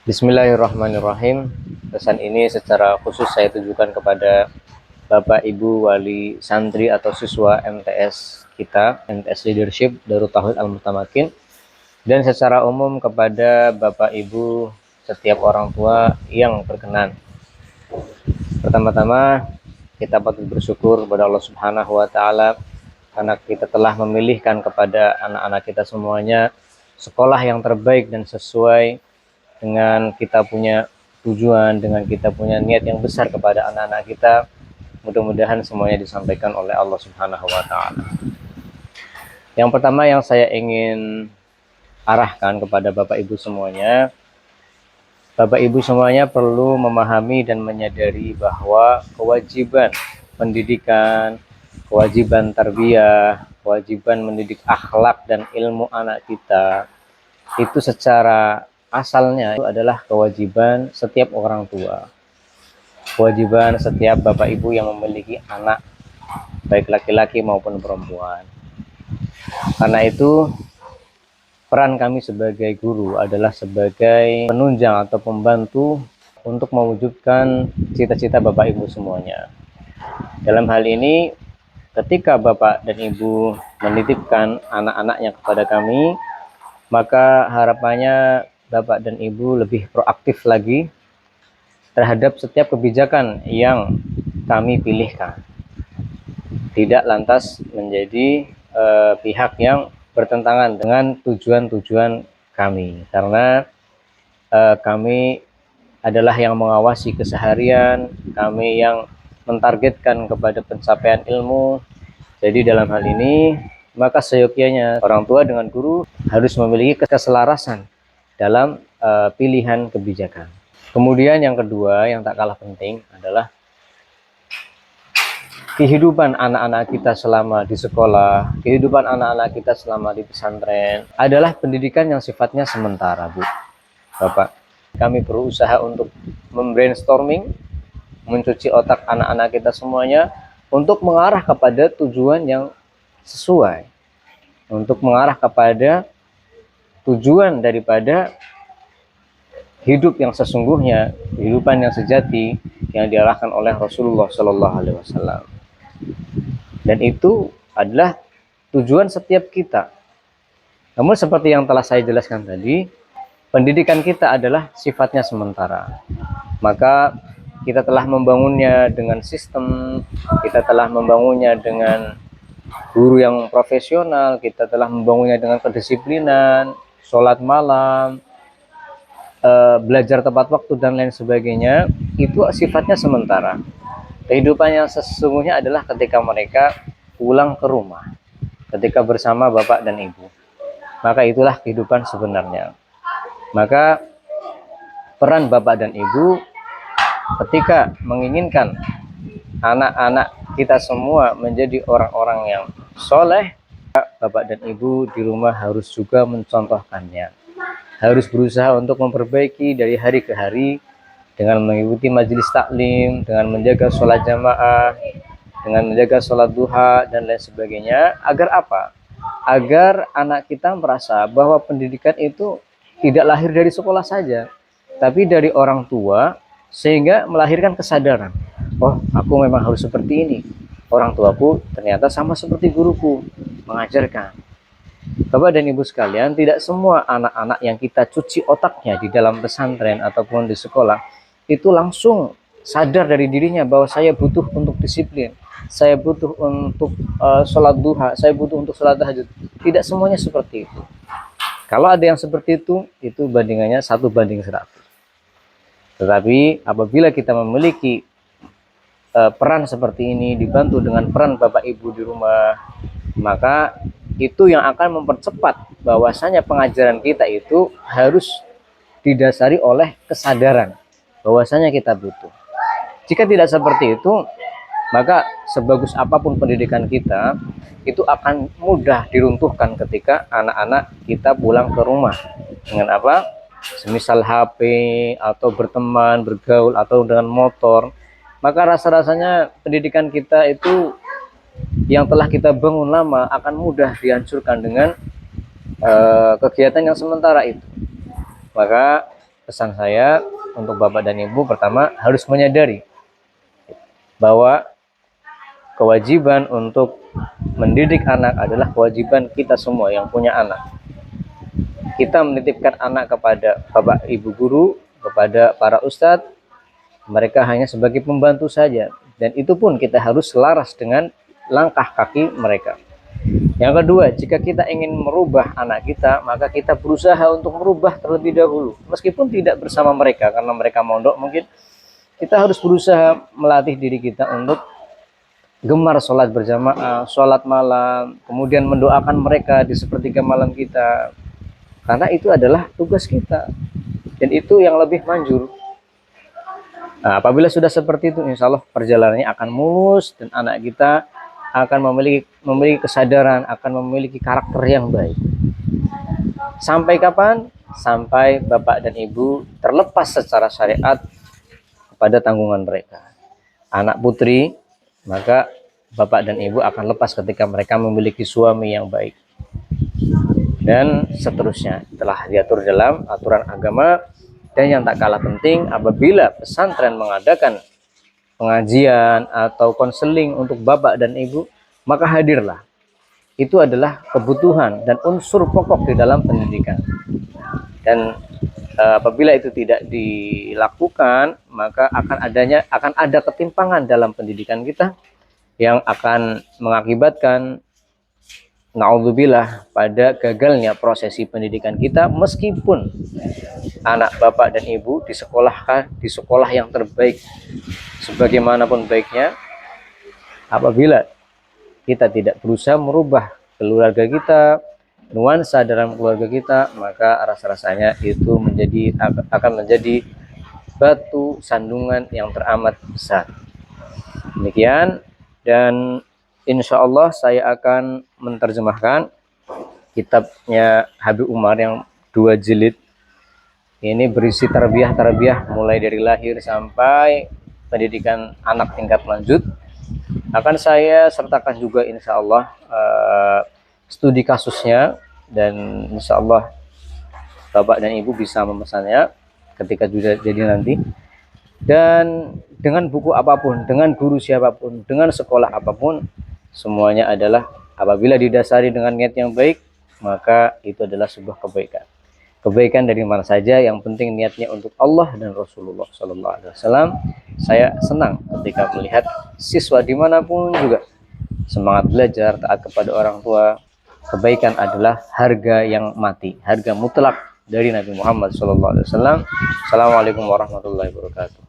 Bismillahirrahmanirrahim. Pesan ini secara khusus saya tujukan kepada Bapak Ibu wali santri atau siswa MTS kita, MTS Leadership Darut Tauhid Al-Mutamakin, dan secara umum kepada Bapak Ibu setiap orang tua yang berkenan. Pertama-tama kita patut bersyukur kepada Allah Subhanahu wa taala karena kita telah memilihkan kepada anak-anak kita semuanya sekolah yang terbaik dan sesuai dengan kita punya tujuan, dengan kita punya niat yang besar kepada anak-anak kita. Mudah-mudahan semuanya disampaikan oleh Allah Subhanahu wa taala. Yang pertama yang saya ingin arahkan kepada Bapak Ibu semuanya, Bapak Ibu semuanya perlu memahami dan menyadari bahwa kewajiban pendidikan, kewajiban tarbiyah, kewajiban mendidik akhlak dan ilmu anak kita itu secara asalnya itu adalah kewajiban setiap orang tua, kewajiban setiap bapak ibu yang memiliki anak, baik laki-laki maupun perempuan. Karena itu peran kami sebagai guru adalah sebagai penunjang atau pembantu untuk mewujudkan cita-cita bapak ibu semuanya. Dalam hal ini, ketika bapak dan ibu menitipkan anak-anaknya kepada kami, maka harapannya Bapak dan Ibu lebih proaktif lagi terhadap setiap kebijakan yang kami pilihkan. Tidak lantas menjadi pihak yang bertentangan dengan tujuan-tujuan kami. Karena kami adalah yang mengawasi keseharian, kami yang mentargetkan kepada pencapaian ilmu. Jadi dalam hal ini, maka seyogyanya orang tua dengan guru harus memiliki keselarasan dalam pilihan kebijakan. Kemudian yang kedua yang tak kalah penting adalah kehidupan anak-anak kita selama di sekolah, kehidupan anak-anak kita selama di pesantren adalah pendidikan yang sifatnya sementara, Bu, Bapak. Kami berusaha untuk membrainstorming, mencuci otak anak-anak kita semuanya untuk mengarah kepada tujuan yang sesuai, untuk mengarah kepada tujuan daripada hidup yang sesungguhnya, kehidupan yang sejati yang diarahkan oleh Rasulullah Shallallahu Alaihi Wasallam. Dan itu adalah tujuan setiap kita. Namun seperti yang telah saya jelaskan tadi, pendidikan kita adalah sifatnya sementara. Maka kita telah membangunnya dengan sistem, kita telah membangunnya dengan guru yang profesional, kita telah membangunnya dengan kedisiplinan, sholat malam, belajar tepat waktu dan lain sebagainya. Itu sifatnya sementara. Kehidupan yang sesungguhnya adalah ketika mereka pulang ke rumah, ketika bersama bapak dan ibu. Maka itulah kehidupan sebenarnya. Maka peran bapak dan ibu ketika menginginkan anak-anak kita semua menjadi orang-orang yang soleh, bapak dan ibu di rumah harus juga mencontohkannya, harus berusaha untuk memperbaiki dari hari ke hari dengan mengikuti majelis taklim, dengan menjaga sholat jamaah, dengan menjaga sholat duha dan lain sebagainya. Agar apa? Agar anak kita merasa bahwa pendidikan itu tidak lahir dari sekolah saja, tapi dari orang tua, sehingga melahirkan kesadaran, oh aku memang harus seperti ini, orang tuaku ternyata sama seperti guruku mengajarkan. Bapak dan Ibu sekalian, tidak semua anak-anak yang kita cuci otaknya di dalam pesantren ataupun di sekolah itu langsung sadar dari dirinya bahwa saya butuh untuk disiplin, saya butuh untuk sholat duha, saya butuh untuk sholat tahajud. Tidak semuanya seperti itu. Kalau ada yang seperti itu bandingannya 1:100. Tetapi apabila kita memiliki peran seperti ini dibantu dengan peran Bapak Ibu di rumah, maka itu yang akan mempercepat bahwasanya pengajaran kita itu harus didasari oleh kesadaran bahwasanya kita butuh. Jika tidak seperti itu, maka sebagus apapun pendidikan kita, itu akan mudah diruntuhkan ketika anak-anak kita pulang ke rumah. Dengan apa? Semisal HP atau berteman, bergaul atau dengan motor. Maka rasa-rasanya pendidikan kita itu yang telah kita bangun lama akan mudah dihancurkan dengan kegiatan yang sementara itu. Maka pesan saya untuk bapak dan ibu, pertama harus menyadari bahwa kewajiban untuk mendidik anak adalah kewajiban kita semua yang punya anak. Kita menitipkan anak kepada bapak ibu guru, kepada para ustadz, mereka hanya sebagai pembantu saja, dan itu pun kita harus selaras dengan langkah kaki mereka. Yang kedua, jika kita ingin merubah anak kita, maka kita berusaha untuk merubah terlebih dahulu, meskipun tidak bersama mereka karena mereka mondok. Mungkin kita harus berusaha melatih diri kita untuk gemar sholat berjamaah, sholat malam, kemudian mendoakan mereka di sepertiga malam kita, karena itu adalah tugas kita dan itu yang lebih manjur. Nah, apabila sudah seperti itu, insya Allah perjalanannya akan mulus dan anak kita akan memiliki kesadaran, akan memiliki karakter yang baik. Sampai kapan? Sampai bapak dan ibu terlepas secara syariat kepada tanggungan mereka. Anak putri, maka bapak dan ibu akan lepas ketika mereka memiliki suami yang baik. Dan seterusnya telah diatur dalam aturan agama. Dan yang tak kalah penting, apabila pesantren mengadakan pengajian atau konseling untuk bapak dan ibu, maka hadirlah. Itu adalah kebutuhan dan unsur pokok di dalam pendidikan. Dan apabila itu tidak dilakukan, maka akan ada ketimpangan dalam pendidikan kita yang akan mengakibatkan naudzubillah pada gagalnya prosesi pendidikan kita, meskipun anak bapak dan ibu disekolahkan di sekolah yang terbaik sebagaimanapun baiknya. Apabila kita tidak berusaha merubah keluarga kita, nuansa dalam keluarga kita, maka rasa-rasanya itu akan menjadi batu sandungan yang teramat besar. Demikian, dan insya Allah saya akan menerjemahkan kitabnya Habib Umar yang 2 jilid. Ini berisi tarbiyah mulai dari lahir sampai pendidikan anak tingkat lanjut. Akan saya sertakan juga insya Allah studi kasusnya, dan insya Allah bapak dan ibu bisa memesannya ketika sudah jadi nanti. Dan dengan buku apapun, dengan guru siapapun, dengan sekolah apapun, semuanya adalah apabila didasari dengan niat yang baik, maka itu adalah sebuah kebaikan. Kebaikan dari mana saja, yang penting niatnya untuk Allah dan Rasulullah SAW. Saya senang ketika melihat siswa dimanapun juga semangat belajar, taat kepada orang tua. Kebaikan adalah harga yang mati, harga mutlak dari Nabi Muhammad SAW. Assalamualaikum warahmatullahi wabarakatuh.